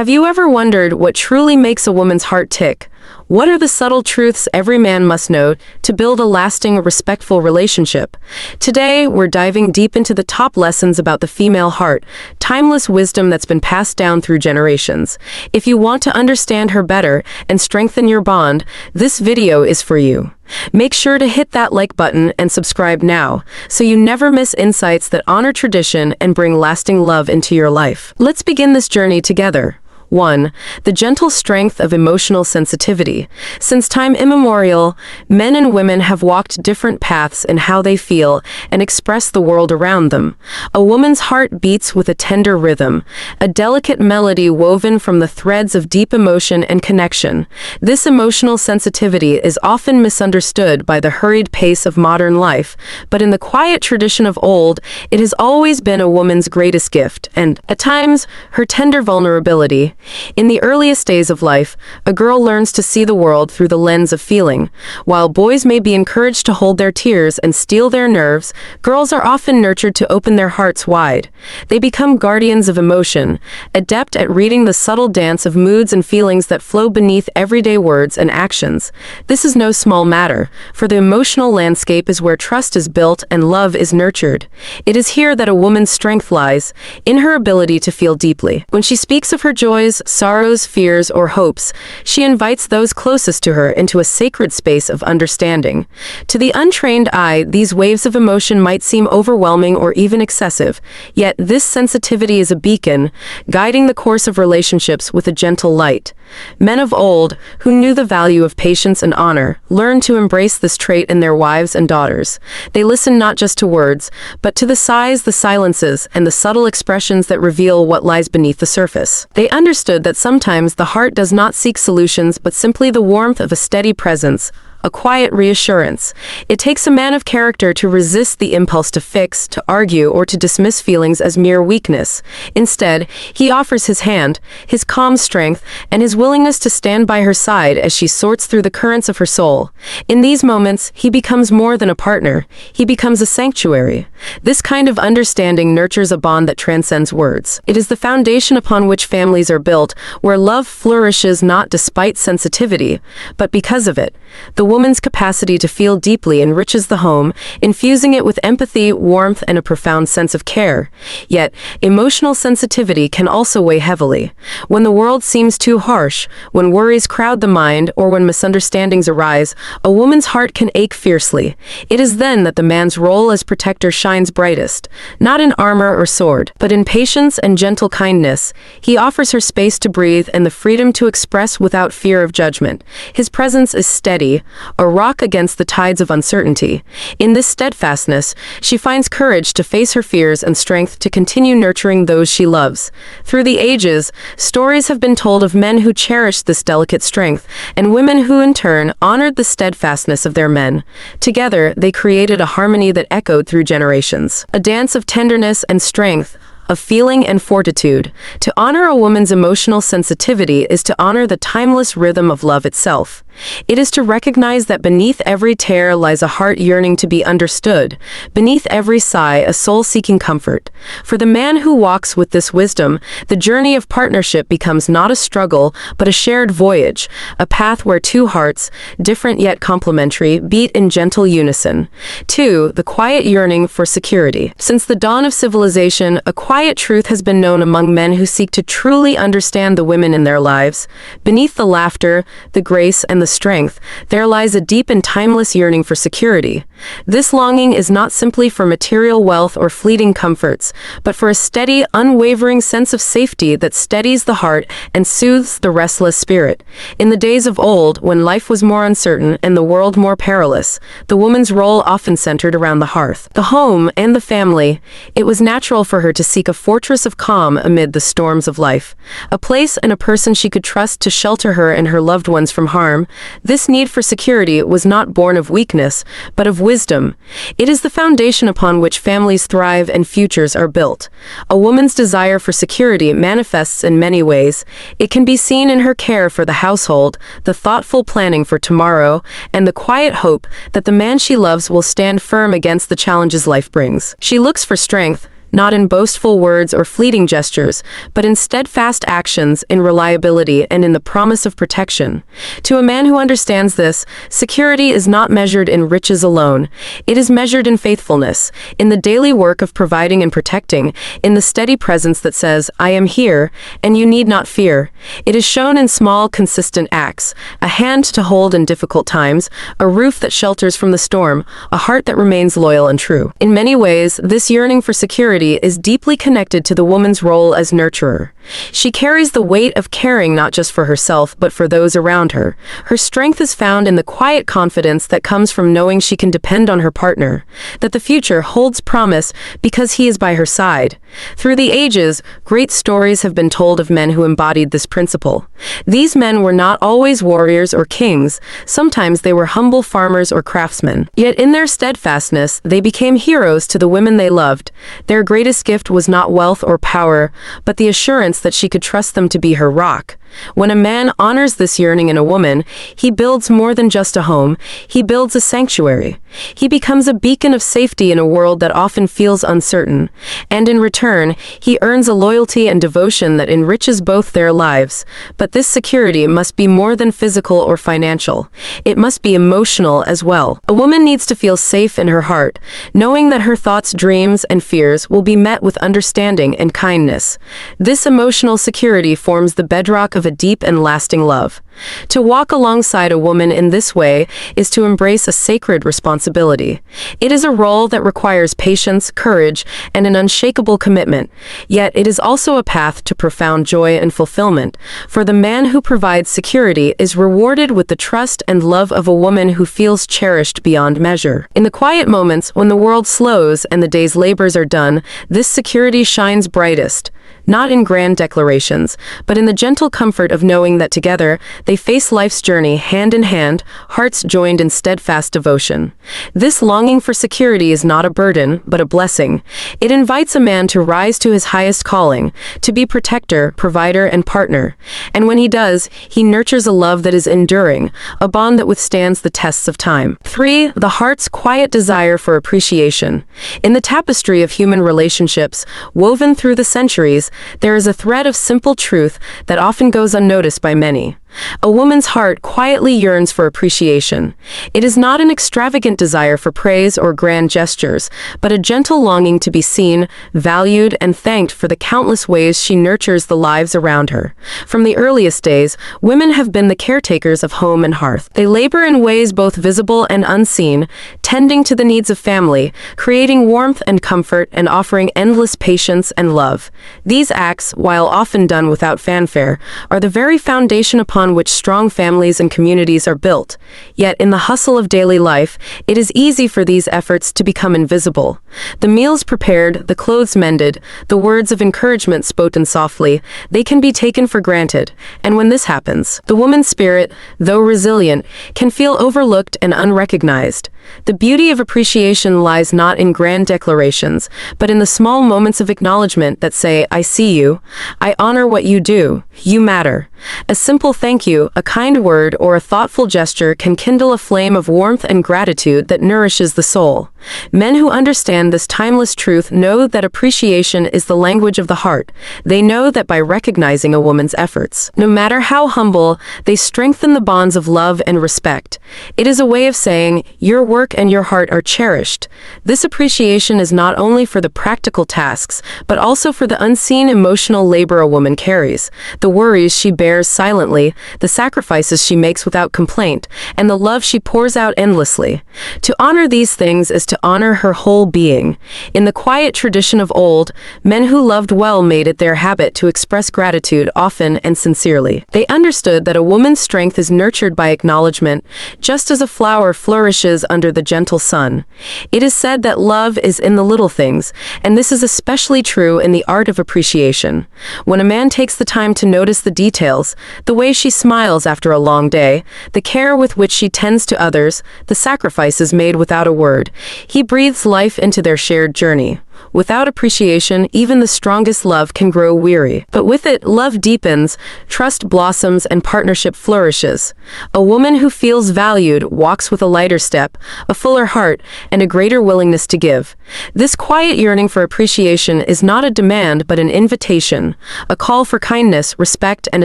Have you ever wondered what truly makes a woman's heart tick? What are the subtle truths every man must know to build a lasting, respectful relationship? Today, we're diving deep into the top lessons about the female heart, timeless wisdom that's been passed down through generations. If you want to understand her better and strengthen your bond, this video is for you. Make sure to hit that like button and subscribe now, so you never miss insights that honor tradition and bring lasting love into your life. Let's begin this journey together. 1. The gentle strength of emotional sensitivity. Since time immemorial, men and women have walked different paths in how they feel and express the world around them. A woman's heart beats with a tender rhythm, a delicate melody woven from the threads of deep emotion and connection. This emotional sensitivity is often misunderstood by the hurried pace of modern life, but in the quiet tradition of old, it has always been a woman's greatest gift, and, at times, her tender vulnerability. In the earliest days of life, a girl learns to see the world through the lens of feeling. While boys may be encouraged to hold their tears and steel their nerves, girls are often nurtured to open their hearts wide. They become guardians of emotion, adept at reading the subtle dance of moods and feelings that flow beneath everyday words and actions. This is no small matter, for the emotional landscape is where trust is built and love is nurtured. It is here that a woman's strength lies, in her ability to feel deeply. When she speaks of her joys, sorrows, fears, or hopes, she invites those closest to her into a sacred space of understanding. To the untrained eye, these waves of emotion might seem overwhelming or even excessive, yet this sensitivity is a beacon, guiding the course of relationships with a gentle light. Men of old, who knew the value of patience and honor, learned to embrace this trait in their wives and daughters. They listened not just to words, but to the sighs, the silences, and the subtle expressions that reveal what lies beneath the surface. They understood that sometimes the heart does not seek solutions but simply the warmth of a steady presence, a quiet reassurance. It takes a man of character to resist the impulse to fix, to argue, or to dismiss feelings as mere weakness. Instead, he offers his hand, his calm strength, and his willingness to stand by her side as she sorts through the currents of her soul. In these moments, he becomes more than a partner. He becomes a sanctuary. This kind of understanding nurtures a bond that transcends words. It is the foundation upon which families are built, where love flourishes not despite sensitivity, but because of it. The woman's capacity to feel deeply enriches the home, infusing it with empathy, warmth, and a profound sense of care. Yet, emotional sensitivity can also weigh heavily. When the world seems too harsh, when worries crowd the mind, or when misunderstandings arise, a woman's heart can ache fiercely. It is then that the man's role as protector shines brightest, not in armor or sword, but in patience and gentle kindness. He offers her space to breathe and the freedom to express without fear of judgment. His presence is steady, a rock against the tides of uncertainty. In this steadfastness, she finds courage to face her fears and strength to continue nurturing those she loves. Through the ages, stories have been told of men who cherished this delicate strength, and women who in turn honored the steadfastness of their men. Together, they created a harmony that echoed through generations. A dance of tenderness and strength, of feeling and fortitude. To honor a woman's emotional sensitivity is to honor the timeless rhythm of love itself. It is to recognize that beneath every tear lies a heart yearning to be understood, beneath every sigh a soul seeking comfort. For the man who walks with this wisdom, the journey of partnership becomes not a struggle, but a shared voyage, a path where two hearts, different yet complementary, beat in gentle unison. 2. The quiet yearning for security. Since the dawn of civilization, a quiet truth has been known among men who seek to truly understand the women in their lives. Beneath the laughter, the grace, and the strength, there lies a deep and timeless yearning for security. This longing is not simply for material wealth or fleeting comforts, but for a steady, unwavering sense of safety that steadies the heart and soothes the restless spirit. In the days of old, when life was more uncertain and the world more perilous, the woman's role often centered around the hearth, the home, and the family. It was natural for her to seek a fortress of calm amid the storms of life, a place and a person she could trust to shelter her and her loved ones from harm. This need for security was not born of weakness, but of wisdom. It is the foundation upon which families thrive and futures are built. A woman's desire for security manifests in many ways. It can be seen in her care for the household, the thoughtful planning for tomorrow, and the quiet hope that the man she loves will stand firm against the challenges life brings. She looks for strength, not in boastful words or fleeting gestures, but in steadfast actions, in reliability, and in the promise of protection. To a man who understands this, security is not measured in riches alone. It is measured in faithfulness, in the daily work of providing and protecting, in the steady presence that says, I am here, and you need not fear. It is shown in small, consistent acts, a hand to hold in difficult times, a roof that shelters from the storm, a heart that remains loyal and true. In many ways, this yearning for security is deeply connected to the woman's role as nurturer. She carries the weight of caring not just for herself, but for those around her. Her strength is found in the quiet confidence that comes from knowing she can depend on her partner, that the future holds promise because he is by her side. Through the ages, great stories have been told of men who embodied this principle. These men were not always warriors or kings. Sometimes they were humble farmers or craftsmen. Yet in their steadfastness, they became heroes to the women they loved. Their greatest gift was not wealth or power, but the assurance that she could trust them to be her rock. When a man honors this yearning in a woman, he builds more than just a home, he builds a sanctuary. He becomes a beacon of safety in a world that often feels uncertain. And in return, he earns a loyalty and devotion that enriches both their lives. But this security must be more than physical or financial. It must be emotional as well. A woman needs to feel safe in her heart, knowing that her thoughts, dreams, and fears will be met with understanding and kindness. This emotional security forms the bedrock of a deep and lasting love. To walk alongside a woman in this way is to embrace a sacred responsibility. It is a role that requires patience, courage, and an unshakable commitment. Yet it is also a path to profound joy and fulfillment, for the man who provides security is rewarded with the trust and love of a woman who feels cherished beyond measure. In the quiet moments when the world slows and the day's labors are done, this security shines brightest. Not in grand declarations, but in the gentle comfort of knowing that together they face life's journey hand in hand, hearts joined in steadfast devotion. This longing for security is not a burden, but a blessing. It invites a man to rise to his highest calling, to be protector, provider, and partner. And when he does, he nurtures a love that is enduring, a bond that withstands the tests of time. 3. The heart's quiet desire for appreciation. In the tapestry of human relationships, woven through the centuries, there is a thread of simple truth that often goes unnoticed by many. A woman's heart quietly yearns for appreciation. It is not an extravagant desire for praise or grand gestures, but a gentle longing to be seen, valued, and thanked for the countless ways she nurtures the lives around her. From the earliest days, women have been the caretakers of home and hearth. They labor in ways both visible and unseen, tending to the needs of family, creating warmth and comfort, and offering endless patience and love. These acts, while often done without fanfare, are the very foundation upon which strong families and communities are built. Yet in the hustle of daily life, it is easy for these efforts to become invisible. The meals prepared, the clothes mended, the words of encouragement spoken softly, they can be taken for granted. And when this happens, the woman's spirit, though resilient, can feel overlooked and unrecognized. The beauty of appreciation lies not in grand declarations, but in the small moments of acknowledgement that say, I see you, I honor what you do, you matter. A simple thank you, a kind word, or a thoughtful gesture can kindle a flame of warmth and gratitude that nourishes the soul. Men who understand this timeless truth know that appreciation is the language of the heart. They know that by recognizing a woman's efforts, no matter how humble, they strengthen the bonds of love and respect. It is a way of saying, your work and your heart are cherished. This appreciation is not only for the practical tasks, but also for the unseen emotional labor a woman carries, the worries she bears silently, the sacrifices she makes without complaint, and the love she pours out endlessly. To honor these things is to honor her whole being. In the quiet tradition of old, men who loved well made it their habit to express gratitude often and sincerely. They understood that a woman's strength is nurtured by acknowledgement, just as a flower flourishes under the gentle sun. It is said that love is in the little things, and this is especially true in the art of appreciation. When a man takes the time to notice the details, the way she smiles after a long day, the care with which she tends to others, the sacrifices made without a word, he breathes life into their shared journey. Without appreciation, even the strongest love can grow weary. But with it, love deepens, trust blossoms, and partnership flourishes. A woman who feels valued walks with a lighter step, a fuller heart, and a greater willingness to give. This quiet yearning for appreciation is not a demand but an invitation, a call for kindness, respect, and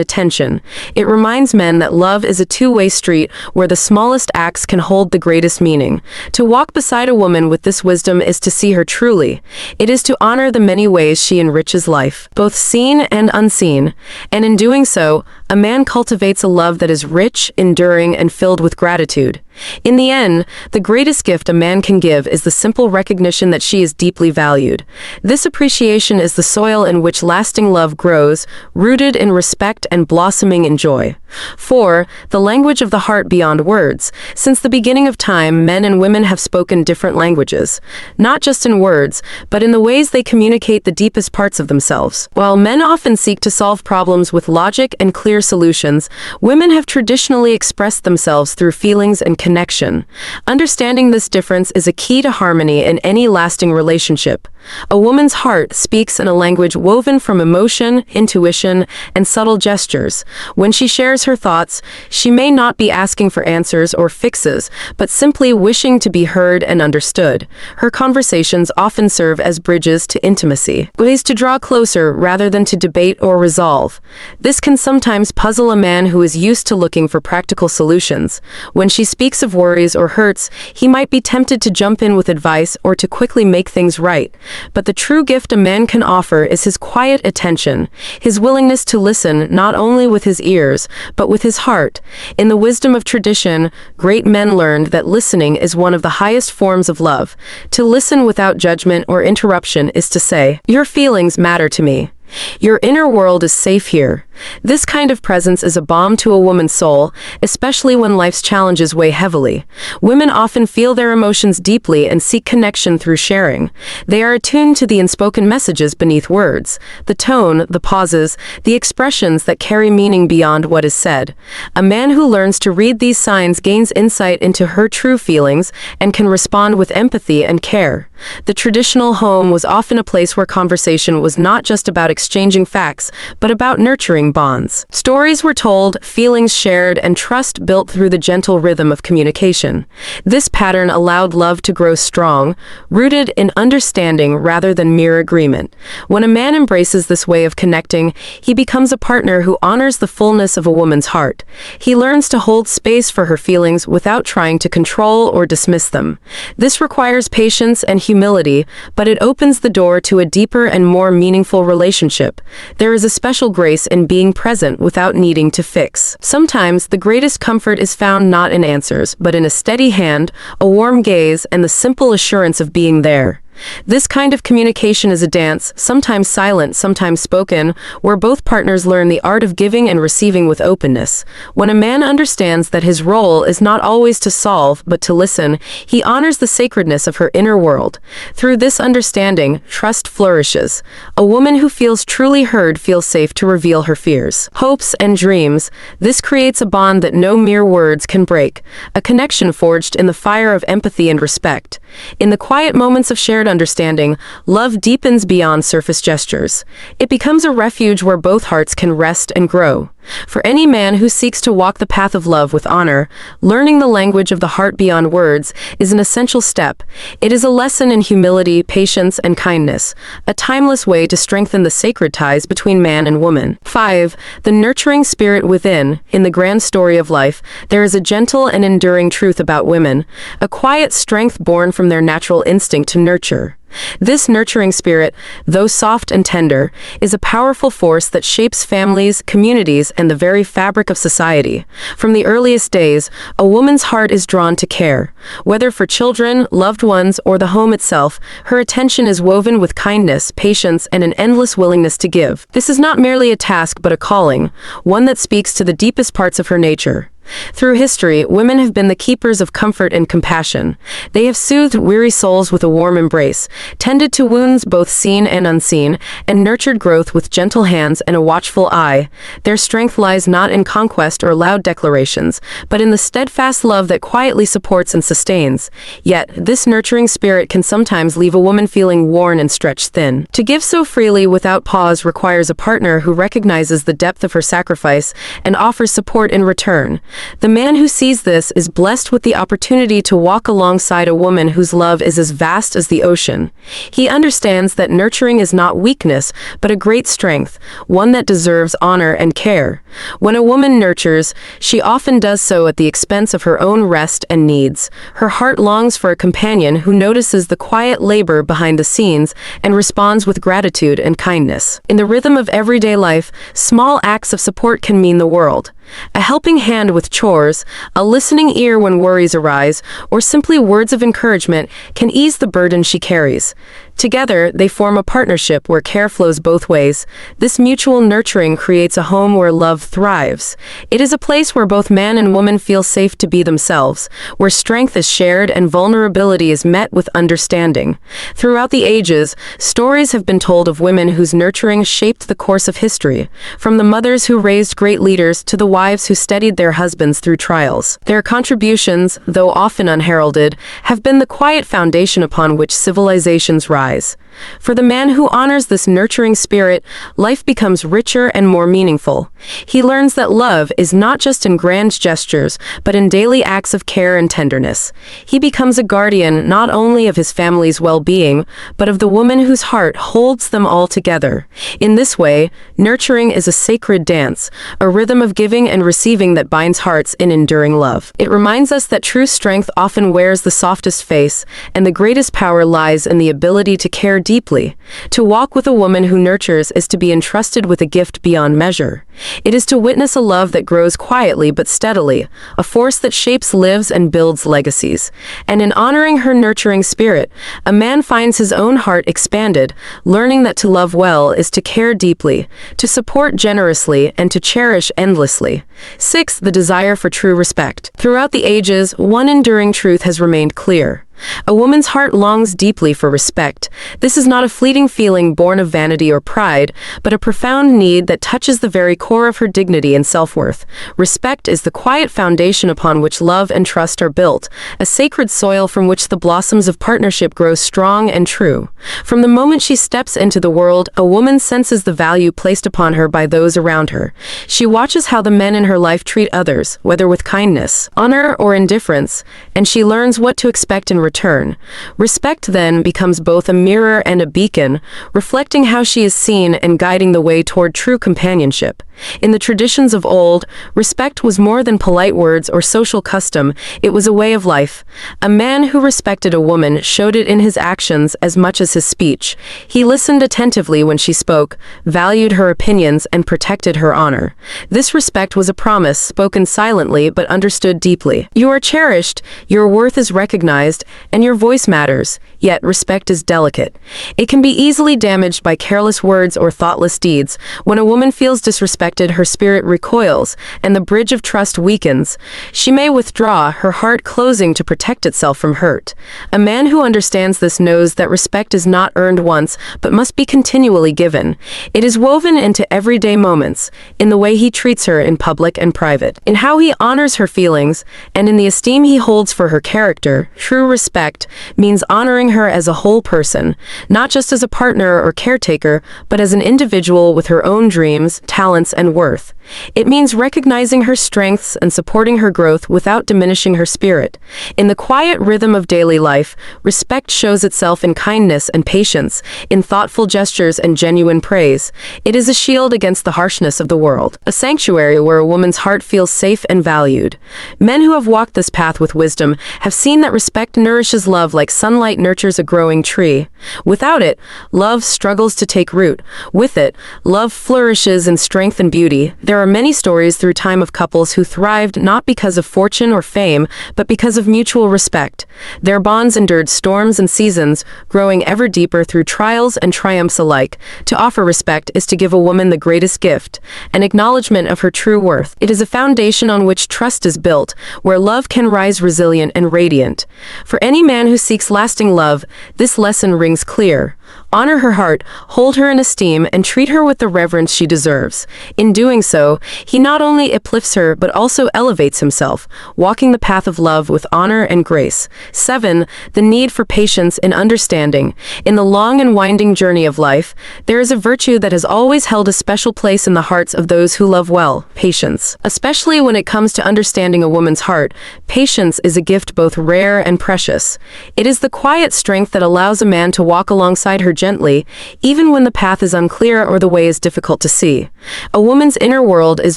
attention. It reminds men that love is a two-way street where the smallest acts can hold the greatest meaning. To walk beside a woman with this wisdom is to see her truly. It is to honor the many ways she enriches life, both seen and unseen. And in doing so, a man cultivates a love that is rich, enduring, and filled with gratitude. In the end, the greatest gift a man can give is the simple recognition that she is deeply valued. This appreciation is the soil in which lasting love grows, rooted in respect and blossoming in joy. 4. The language of the heart beyond words. Since the beginning of time, men and women have spoken different languages, not just in words, but in the ways they communicate the deepest parts of themselves. While men often seek to solve problems with logic and clear solutions, women have traditionally expressed themselves through feelings and connection. Understanding this difference is a key to harmony in any lasting relationship. A woman's heart speaks in a language woven from emotion, intuition, and subtle gestures. When she shares her thoughts, she may not be asking for answers or fixes, but simply wishing to be heard and understood. Her conversations often serve as bridges to intimacy, ways to draw closer rather than to debate or resolve. This can sometimes puzzle a man who is used to looking for practical solutions. When she speaks of worries or hurts, he might be tempted to jump in with advice or to quickly make things right. But the true gift a man can offer is his quiet attention, his willingness to listen not only with his ears, but with his heart. In the wisdom of tradition, great men learned that listening is one of the highest forms of love. To listen without judgment or interruption is to say, "Your feelings matter to me. Your inner world is safe here." This kind of presence is a balm to a woman's soul, especially when life's challenges weigh heavily. Women often feel their emotions deeply and seek connection through sharing. They are attuned to the unspoken messages beneath words, the tone, the pauses, the expressions that carry meaning beyond what is said. A man who learns to read these signs gains insight into her true feelings and can respond with empathy and care. The traditional home was often a place where conversation was not just about exchanging facts, but about nurturing bonds. Stories were told, feelings shared, and trust built through the gentle rhythm of communication. This pattern allowed love to grow strong, rooted in understanding rather than mere agreement. When a man embraces this way of connecting, he becomes a partner who honors the fullness of a woman's heart. He learns to hold space for her feelings without trying to control or dismiss them. This requires patience and humility, but it opens the door to a deeper and more meaningful relationship. There is a special grace in being present without needing to fix. Sometimes the greatest comfort is found not in answers, but in a steady hand, a warm gaze, and the simple assurance of being there. This kind of communication is a dance, sometimes silent, sometimes spoken, where both partners learn the art of giving and receiving with openness. When a man understands that his role is not always to solve, but to listen, he honors the sacredness of her inner world. Through this understanding, trust flourishes. A woman who feels truly heard feels safe to reveal her fears, hopes, and dreams. This creates a bond that no mere words can break, a connection forged in the fire of empathy and respect. In the quiet moments of shared understanding, love deepens beyond surface gestures. It becomes a refuge where both hearts can rest and grow. For any man who seeks to walk the path of love with honor, learning the language of the heart beyond words is an essential step. It is a lesson in humility, patience, and kindness, a timeless way to strengthen the sacred ties between man and woman. 5. The nurturing spirit within. In the grand story of life, there is a gentle and enduring truth about women, a quiet strength born from their natural instinct to nurture. This nurturing spirit, though soft and tender, is a powerful force that shapes families, communities, and the very fabric of society. From the earliest days, a woman's heart is drawn to care. Whether for children, loved ones, or the home itself, her attention is woven with kindness, patience, and an endless willingness to give. This is not merely a task but a calling, one that speaks to the deepest parts of her nature. Through history, women have been the keepers of comfort and compassion. They have soothed weary souls with a warm embrace, tended to wounds both seen and unseen, and nurtured growth with gentle hands and a watchful eye. Their strength lies not in conquest or loud declarations, but in the steadfast love that quietly supports and sustains. Yet, this nurturing spirit can sometimes leave a woman feeling worn and stretched thin. To give so freely without pause requires a partner who recognizes the depth of her sacrifice and offers support in return. The man who sees this is blessed with the opportunity to walk alongside a woman whose love is as vast as the ocean. He understands that nurturing is not weakness, but a great strength, one that deserves honor and care. When a woman nurtures, she often does so at the expense of her own rest and needs. Her heart longs for a companion who notices the quiet labor behind the scenes and responds with gratitude and kindness. In the rhythm of everyday life, small acts of support can mean the world. A helping hand with chores, a listening ear when worries arise, or simply words of encouragement can ease the burden she carries. Together, they form a partnership where care flows both ways. This mutual nurturing creates a home where love thrives. It is a place where both man and woman feel safe to be themselves, where strength is shared and vulnerability is met with understanding. Throughout the ages, stories have been told of women whose nurturing shaped the course of history, from the mothers who raised great leaders to the wives who steadied their husbands through trials. Their contributions, though often unheralded, have been the quiet foundation upon which civilizations rise. For the man who honors this nurturing spirit, life becomes richer and more meaningful. He learns that love is not just in grand gestures, but in daily acts of care and tenderness. He becomes a guardian not only of his family's well-being, but of the woman whose heart holds them all together. In this way, nurturing is a sacred dance, a rhythm of giving and receiving that binds hearts in enduring love. It reminds us that true strength often wears the softest face, and the greatest power lies in the ability to care deeply. To walk with a woman who nurtures is to be entrusted with a gift beyond measure. It is to witness a love that grows quietly but steadily, a force that shapes lives and builds legacies. And in honoring her nurturing spirit, a man finds his own heart expanded, learning that to love well is to care deeply, to support generously, and to cherish endlessly. 6. The desire for true respect. Throughout the ages, one enduring truth has remained clear. A woman's heart longs deeply for respect. This is not a fleeting feeling born of vanity or pride, but a profound need that touches the very core of her dignity and self-worth. Respect is the quiet foundation upon which love and trust are built, a sacred soil from which the blossoms of partnership grow strong and true. From the moment she steps into the world, a woman senses the value placed upon her by those around her. She watches how the men in her life treat others, whether with kindness, honor, or indifference, and she learns what to expect in return. Respect then becomes both a mirror and a beacon, reflecting how she is seen and guiding the way toward true companionship. In the traditions of old, respect was more than polite words or social custom, it was a way of life. A man who respected a woman showed it in his actions as much as his speech. He listened attentively when she spoke, valued her opinions, and protected her honor. This respect was a promise, spoken silently but understood deeply. You are cherished, your worth is recognized, and your voice matters, yet respect is delicate. It can be easily damaged by careless words or thoughtless deeds. When a woman feels disrespected, her spirit recoils, and the bridge of trust weakens. She may withdraw, her heart closing to protect itself from hurt. A man who understands this knows that respect is not earned once, but must be continually given. It is woven into everyday moments, in the way he treats her in public and private, in how he honors her feelings, and in the esteem he holds for her character. True respect means honoring her as a whole person, not just as a partner or caretaker, but as an individual with her own dreams, talents, and worth. It means recognizing her strengths and supporting her growth without diminishing her spirit. In the quiet rhythm of daily life, respect shows itself in kindness and patience, in thoughtful gestures and genuine praise. It is a shield against the harshness of the world, a sanctuary where a woman's heart feels safe and valued. Men who have walked this path with wisdom have seen that respect nourishes love like sunlight nurtures a growing tree. Without it, love struggles to take root. With it, love flourishes in strength and beauty. Their There are many stories through time of couples who thrived not because of fortune or fame, but because of mutual respect. Their bonds endured storms and seasons, growing ever deeper through trials and triumphs alike. To offer respect is to give a woman the greatest gift, an acknowledgement of her true worth. It is a foundation on which trust is built, where love can rise resilient and radiant. For any man who seeks lasting love, this lesson rings clear. Honor her heart, hold her in esteem, and treat her with the reverence she deserves. In doing so, he not only uplifts her but also elevates himself, walking the path of love with honor and grace. 7. The need for patience and understanding. In the long and winding journey of life, there is a virtue that has always held a special place in the hearts of those who love well: patience. Especially when it comes to understanding a woman's heart, patience is a gift both rare and precious. It is the quiet strength that allows a man to walk alongside her gently, even when the path is unclear or the way is difficult to see. A woman's inner world is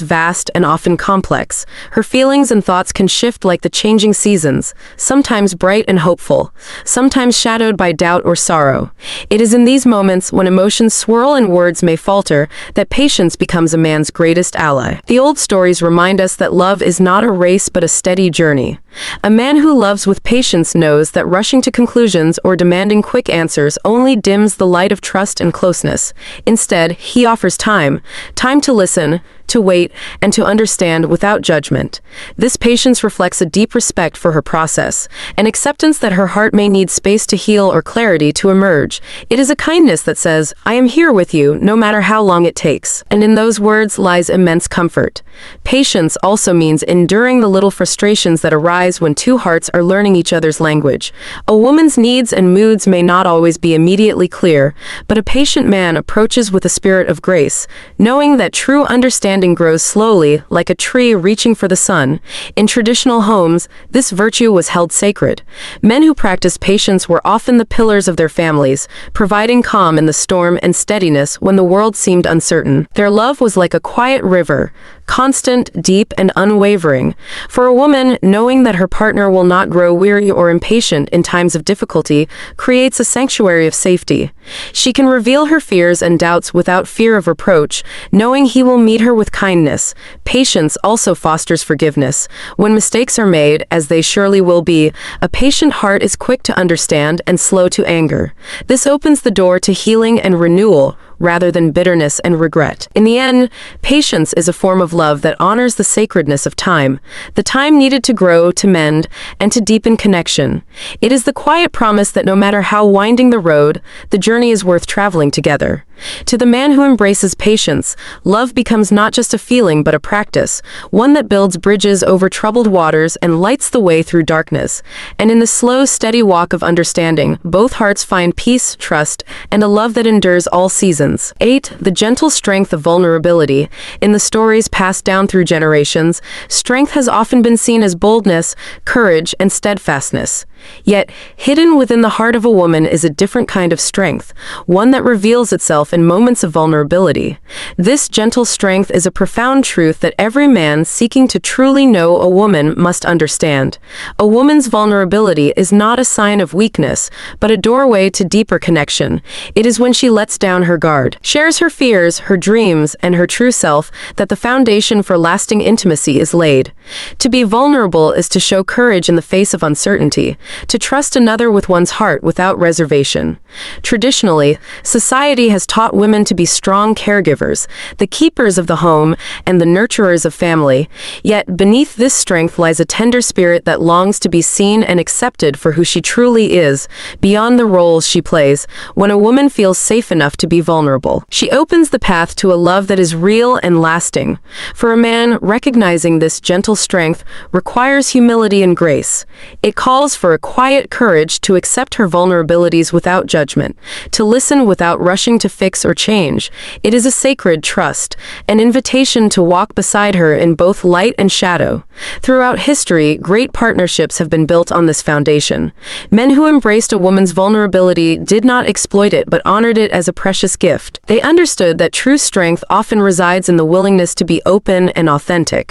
vast and often complex. Her feelings and thoughts can shift like the changing seasons, sometimes bright and hopeful, sometimes shadowed by doubt or sorrow. It is in these moments, when emotions swirl and words may falter, that patience becomes a man's greatest ally. The old stories remind us that love is not a race but a steady journey. A man who loves with patience knows that rushing to conclusions or demanding quick answers only dims the light of trust and closeness. Instead, he offers time to listen, to wait, and to understand without judgment. This patience reflects a deep respect for her process, an acceptance that her heart may need space to heal or clarity to emerge. It is a kindness that says, "I am here with you, no matter how long it takes." And in those words lies immense comfort. Patience also means enduring the little frustrations that arise when two hearts are learning each other's language. A woman's needs and moods may not always be immediately clear, but a patient man approaches with a spirit of grace, knowing that true understanding grows slowly, like a tree reaching for the sun. In traditional homes, this virtue was held sacred. Men who practiced patience were often the pillars of their families, providing calm in the storm and steadiness when the world seemed uncertain. Their love was like a quiet river, constant, deep, and unwavering. For a woman, knowing that her partner will not grow weary or impatient in times of difficulty creates a sanctuary of safety. She can reveal her fears and doubts without fear of reproach, knowing he will meet her with kindness. Patience also fosters forgiveness. When mistakes are made, as they surely will be, a patient heart is quick to understand and slow to anger. This opens the door to healing and renewal, rather than bitterness and regret. In the end, patience is a form of love that honors the sacredness of time, the time needed to grow, to mend, and to deepen connection. It is the quiet promise that no matter how winding the road, the journey is worth traveling together. To the man who embraces patience, love becomes not just a feeling but a practice, one that builds bridges over troubled waters and lights the way through darkness. And in the slow, steady walk of understanding, both hearts find peace, trust, and a love that endures all seasons. 8. The gentle strength of vulnerability. In the stories passed down through generations, strength has often been seen as boldness, courage, and steadfastness. Yet, hidden within the heart of a woman is a different kind of strength, one that reveals itself in moments of vulnerability. This gentle strength is a profound truth that every man seeking to truly know a woman must understand. A woman's vulnerability is not a sign of weakness, but a doorway to deeper connection. It is when she lets down her guard, shares her fears, her dreams, and her true self, that the foundation for lasting intimacy is laid. To be vulnerable is to show courage in the face of uncertainty, to trust another with one's heart without reservation. Traditionally, society has taught women to be strong caregivers, the keepers of the home, and the nurturers of family. Yet beneath this strength lies a tender spirit that longs to be seen and accepted for who she truly is, beyond the roles she plays. When a woman feels safe enough to be vulnerable, she opens the path to a love that is real and lasting. For a man, recognizing this gentle strength requires humility and grace. It calls for a quiet courage to accept her vulnerabilities without judgment, to listen without rushing to fix or change. It is a sacred trust, an invitation to walk beside her in both light and shadow. Throughout history, great partnerships have been built on this foundation. Men who embraced a woman's vulnerability did not exploit it but honored it as a precious gift. gift. They understood that true strength often resides in the willingness to be open and authentic.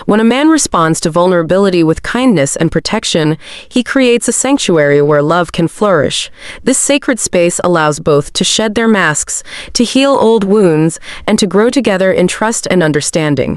When a man responds to vulnerability with kindness and protection, he creates a sanctuary where love can flourish. This sacred space allows both to shed their masks, to heal old wounds, and to grow together in trust and understanding.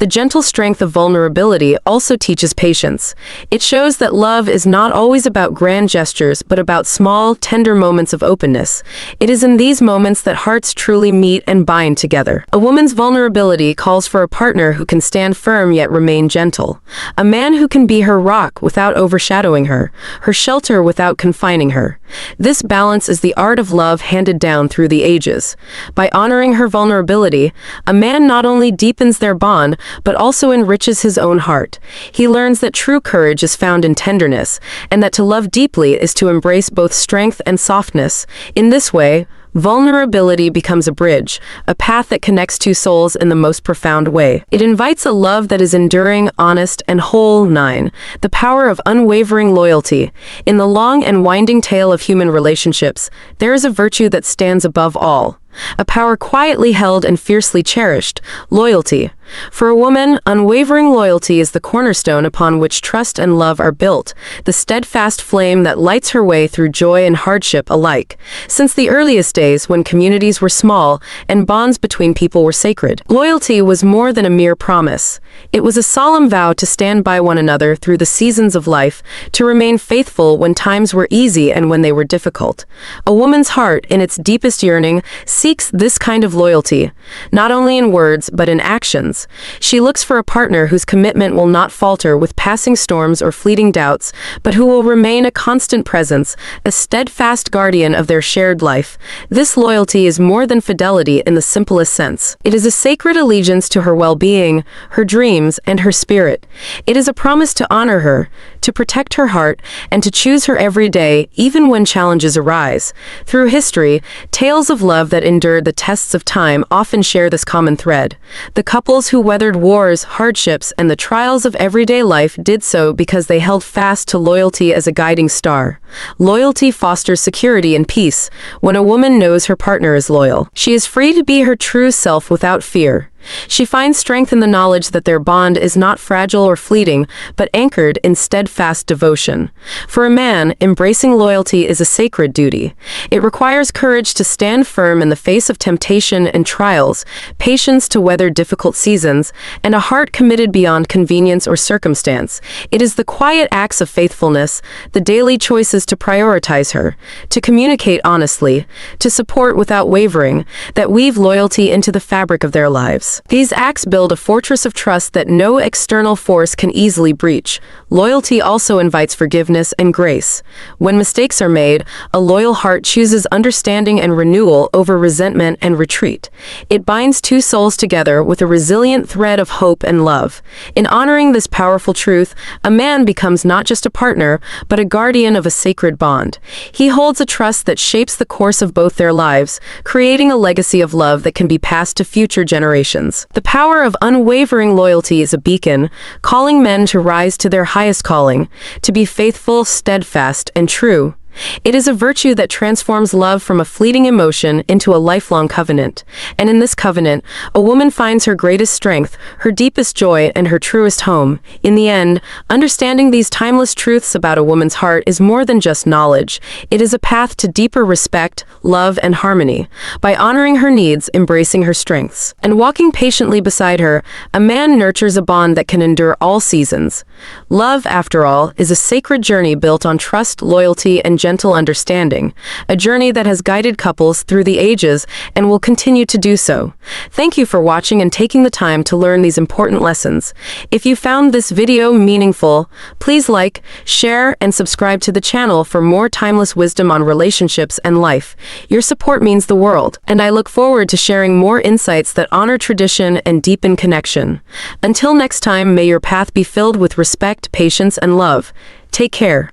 The gentle strength of vulnerability also teaches patience. It shows that love is not always about grand gestures, but about small, tender moments of openness. It is in these moments that hearts truly meet and bind together. A woman's vulnerability calls for a partner who can stand firm yet remain gentle. A man who can be her rock without overshadowing her shelter without confining her. This balance is the art of love handed down through the ages. By honoring her vulnerability, a man not only deepens their bond, but also enriches his own heart. He learns that true courage is found in tenderness, and that to love deeply is to embrace both strength and softness. In this way, vulnerability becomes a bridge, a path that connects two souls in the most profound way. It invites a love that is enduring, honest, and whole. 9. The power of unwavering loyalty. In the long and winding tale of human relationships, there is a virtue that stands above all. A power quietly held and fiercely cherished: loyalty. For a woman, unwavering loyalty is the cornerstone upon which trust and love are built, the steadfast flame that lights her way through joy and hardship alike. Since the earliest days, when communities were small and bonds between people were sacred, loyalty was more than a mere promise. It was a solemn vow to stand by one another through the seasons of life, to remain faithful when times were easy and when they were difficult. A woman's heart, in its deepest yearning, seeks this kind of loyalty, not only in words but in actions. She looks for a partner whose commitment will not falter with passing storms or fleeting doubts, but who will remain a constant presence, a steadfast guardian of their shared life. This loyalty is more than fidelity in the simplest sense. It is a sacred allegiance to her well-being, her dreams, and her spirit. It is a promise to honor her, to protect her heart, and to choose her every day, even when challenges arise. Through history, tales of love that endured the tests of time often share this common thread. The couples who weathered wars, hardships, and the trials of everyday life did so because they held fast to loyalty as a guiding star. Loyalty fosters security and peace. When a woman knows her partner is loyal, she is free to be her true self without fear. She finds strength in the knowledge that their bond is not fragile or fleeting, but anchored in steadfast devotion. For a man, embracing loyalty is a sacred duty. It requires courage to stand firm in the face of temptation and trials, patience to weather difficult seasons, and a heart committed beyond convenience or circumstance. It is the quiet acts of faithfulness, the daily choices to prioritize her, to communicate honestly, to support without wavering, that weave loyalty into the fabric of their lives. These acts build a fortress of trust that no external force can easily breach. Loyalty also invites forgiveness and grace. When mistakes are made, a loyal heart chooses understanding and renewal over resentment and retreat. It binds two souls together with a resilient thread of hope and love. In honoring this powerful truth, a man becomes not just a partner, but a guardian of a sacred bond. He holds a trust that shapes the course of both their lives, creating a legacy of love that can be passed to future generations. The power of unwavering loyalty is a beacon, calling men to rise to their highest calling, to be faithful, steadfast, and true. It is a virtue that transforms love from a fleeting emotion into a lifelong covenant. And in this covenant, a woman finds her greatest strength, her deepest joy, and her truest home. In the end, understanding these timeless truths about a woman's heart is more than just knowledge. It is a path to deeper respect, love, and harmony. By honoring her needs, embracing her strengths, and walking patiently beside her, a man nurtures a bond that can endure all seasons. Love, after all, is a sacred journey built on trust, loyalty, and gentle understanding, a journey that has guided couples through the ages and will continue to do so. Thank you for watching and taking the time to learn these important lessons. If you found this video meaningful, please like, share, and subscribe to the channel for more timeless wisdom on relationships and life. Your support means the world, and I look forward to sharing more insights that honor tradition and deepen connection. Until next time, may your path be filled with respect, patience, and love. Take care.